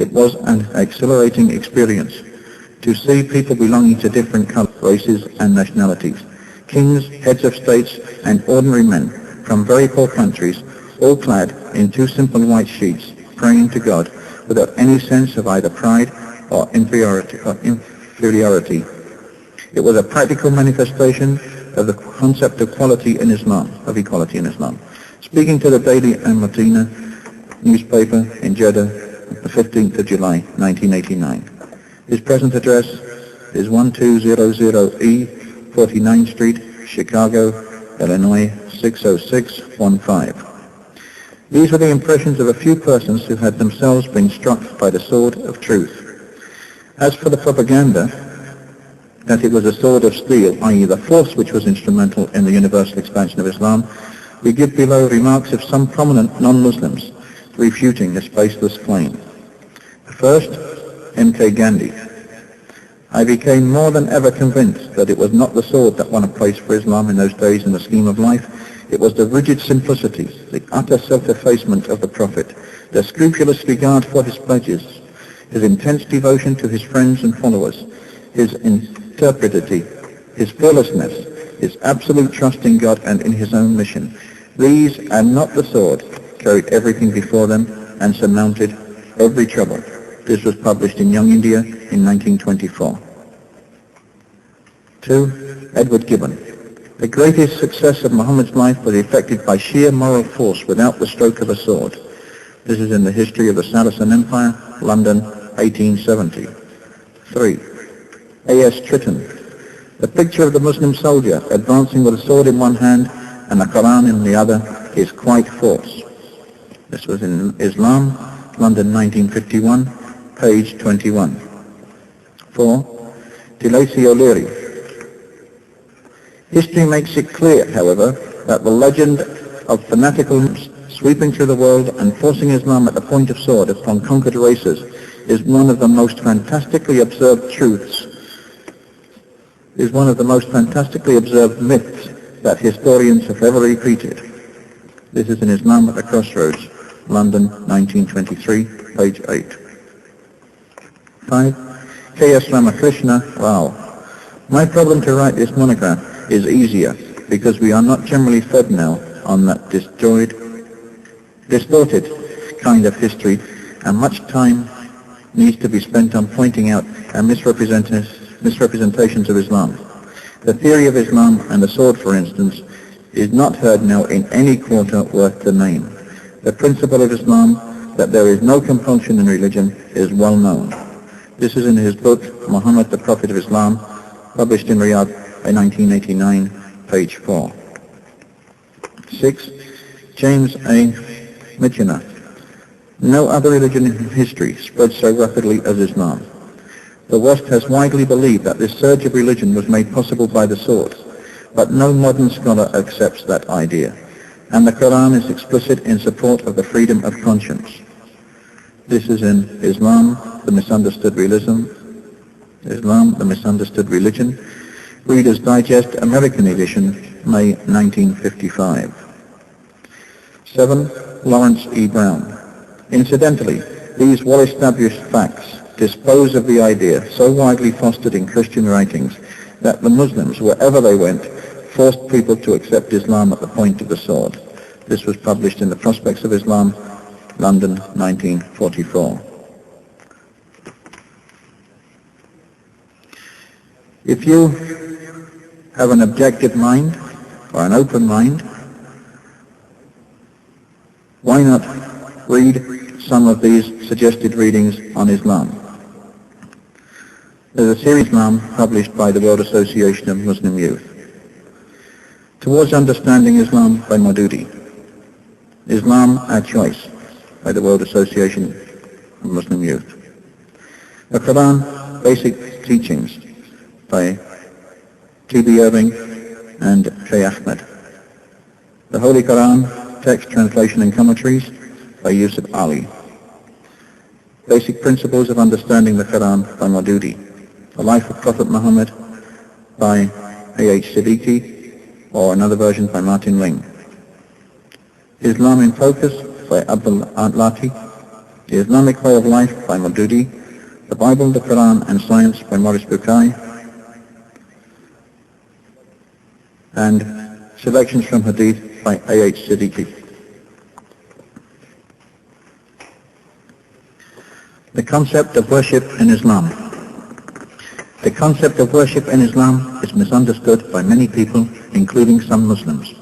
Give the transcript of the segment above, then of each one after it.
It was an exhilarating experience to see people belonging to different colors, races and nationalities, kings, heads of states and ordinary men from very poor countries, all clad in two simple white sheets, praying to God without any sense of either pride or inferiority. It was a practical manifestation of the concept of equality in Islam. Speaking to the Daily Al-Madina newspaper in Jeddah, the 15th of July, 1989. His present address is 1200E, 49th Street, Chicago, Illinois, 60615. These were the impressions of a few persons who had themselves been struck by the sword of truth. As for the propaganda, that it was a sword of steel, i.e. the force which was instrumental in the universal expansion of Islam, we give below remarks of some prominent non-Muslims refuting this baseless claim. First, M.K. Gandhi. I became more than ever convinced that it was not the sword that won a place for Islam in those days in the scheme of life. It was the rigid simplicity, the utter self-effacement of the Prophet, the scrupulous regard for his pledges, his intense devotion to his friends and followers, his intrepidity, his fearlessness, his absolute trust in God and in his own mission. These, and not the sword, carried everything before them and surmounted every trouble. This was published in Young India in 1924. 2. Edward Gibbon. The greatest success of Muhammad's life was effected by sheer moral force without the stroke of a sword. This is in the History of the Saracen Empire, London, 1870. 3. A.S. Tritton. The picture of the Muslim soldier advancing with a sword in one hand and the Quran in the other is quite false. This was in Islam, London, 1951, page 21. 4. De Lacy O'Leary. History makes it clear, however, that the legend of fanatical sweeping through the world and forcing Islam at the point of sword upon conquered races is one of the most fantastically observed myths that historians have ever repeated. This is in Islam at the Crossroads, London, 1923, page 8. 5. K.S. Ramakrishna Rao. My problem to write this monograph is easier because we are not generally fed now on that distorted kind of history, and much time needs to be spent on pointing out misrepresentations of Islam. The theory of Islam and the sword, for instance, is not heard now in any quarter worth the name. The principle of Islam, that there is no compulsion in religion, is well known. This is in his book, Muhammad, the Prophet of Islam, published in Riyadh in 1989, page 4. 6. James A. Michener. No other religion in history spread so rapidly as Islam. The West has widely believed that this surge of religion was made possible by the sword, but no modern scholar accepts that idea, and the Quran is explicit in support of the freedom of conscience. This is in Islam, the Misunderstood Religion, Reader's Digest, American edition, May 1955. 7. Lawrence E. Brown. Incidentally, these well-established facts dispose of the idea so widely fostered in Christian writings that the Muslims, wherever they went, forced people to accept Islam at the point of the sword. This was published in The Prospects of Islam, London, 1944. If you have an objective mind, or an open mind, why not read some of these suggested readings on Islam? There's a series on Islam published by the World Association of Muslim Youth. Towards Understanding Islam by Maududi. Islam Our Choice by the World Association of Muslim Youth. The Quran Basic Teachings by T.B. Irving and J. Ahmed. The Holy Quran Text, Translation and Commentaries by Yusuf Ali. Basic Principles of Understanding the Quran by Maududi. The Life of Prophet Muhammad by A.H. Siddiqui, or another version by Martin Ling. Islam in Focus by Abdul Lati. The Islamic Way of Life by Maududi, The Bible, the Quran and Science by Maurice Bucaille, and Selections from Hadith by A.H. Siddiqui. The concept of worship in Islam. The concept of worship in Islam is misunderstood by many people, including some Muslims.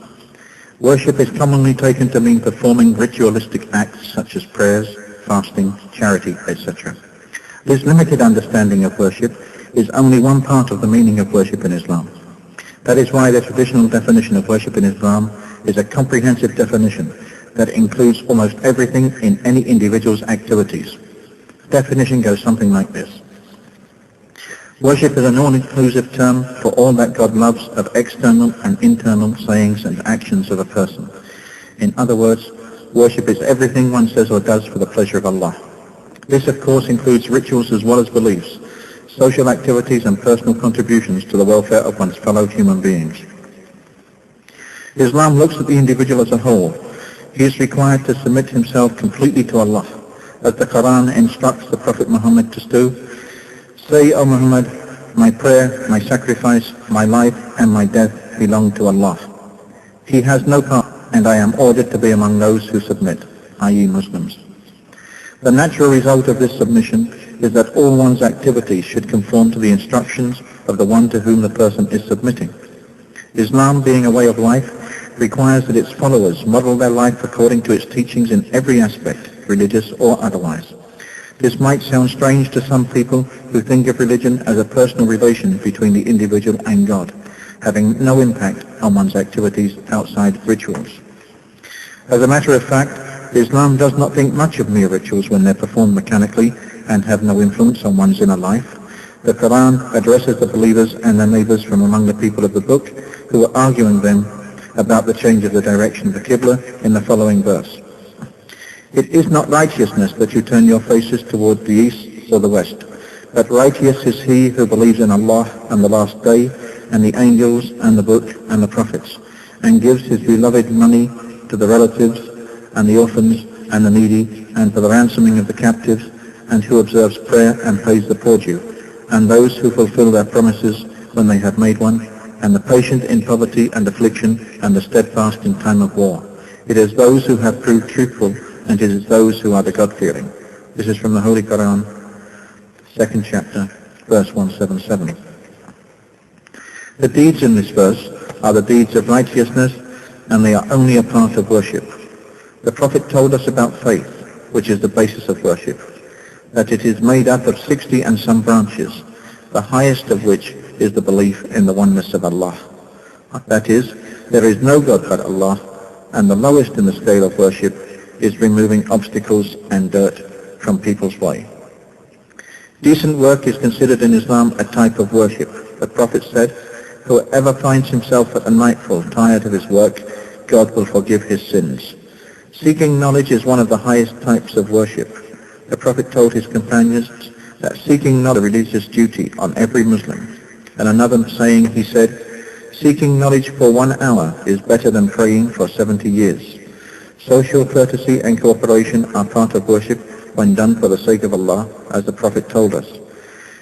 Worship is commonly taken to mean performing ritualistic acts such as prayers, fasting, charity, etc. This limited understanding of worship is only one part of the meaning of worship in Islam. That is why the traditional definition of worship in Islam is a comprehensive definition that includes almost everything in any individual's activities. The definition goes something like this. Worship is an all-inclusive term for all that God loves of external and internal sayings and actions of a person. In other words, worship is everything one says or does for the pleasure of Allah. This, of course, includes rituals as well as beliefs, social activities and personal contributions to the welfare of one's fellow human beings. Islam looks at the individual as a whole. He is required to submit himself completely to Allah, as the Quran instructs the Prophet Muhammad to do. Say, O Muhammad, my prayer, my sacrifice, my life and my death belong to Allah. He has no part, and I am ordered to be among those who submit, i.e. Muslims. The natural result of this submission is that all one's activities should conform to the instructions of the one to whom the person is submitting. Islam, being a way of life, requires that its followers model their life according to its teachings in every aspect, religious or otherwise. This might sound strange to some people who think of religion as a personal relation between the individual and God, having no impact on one's activities outside rituals. As a matter of fact, Islam does not think much of mere rituals when they're performed mechanically and have no influence on one's inner life. The Quran addresses the believers and their neighbors from among the people of the book who are arguing them about the change of the direction of the Qibla in the following verse. It is not righteousness that you turn your faces toward the east or the west, but righteous is he who believes in Allah and the last day, and the angels and the book and the prophets, and gives his beloved money to the relatives and the orphans and the needy, and for the ransoming of the captives, and who observes prayer and pays the poor Jew, and those who fulfill their promises when they have made one, and the patient in poverty and affliction, and the steadfast in time of war. It is those who have proved truthful, and it is those who are the God-fearing. This is from the Holy Quran, 2nd chapter, verse 177. The deeds in this verse are the deeds of righteousness, and they are only a part of worship. The Prophet told us about faith, which is the basis of worship, that it is made up of 60 and some branches, the highest of which is the belief in the oneness of Allah. That is, there is no God but Allah, and the lowest in the scale of worship is removing obstacles and dirt from people's way. Decent work is considered in Islam a type of worship. The Prophet said, whoever finds himself at the nightfall tired of his work, God will forgive his sins. Seeking knowledge is one of the highest types of worship. The Prophet told his companions that seeking knowledge is a religious duty on every Muslim. And another saying, he said, seeking knowledge for 1 hour is better than praying for 70 years. Social courtesy and cooperation are part of worship when done for the sake of Allah, as the Prophet told us.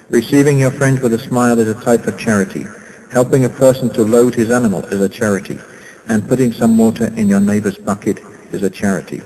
Receiving your friend with a smile is a type of charity. Helping a person to load his animal is a charity. And putting some water in your neighbor's bucket is a charity.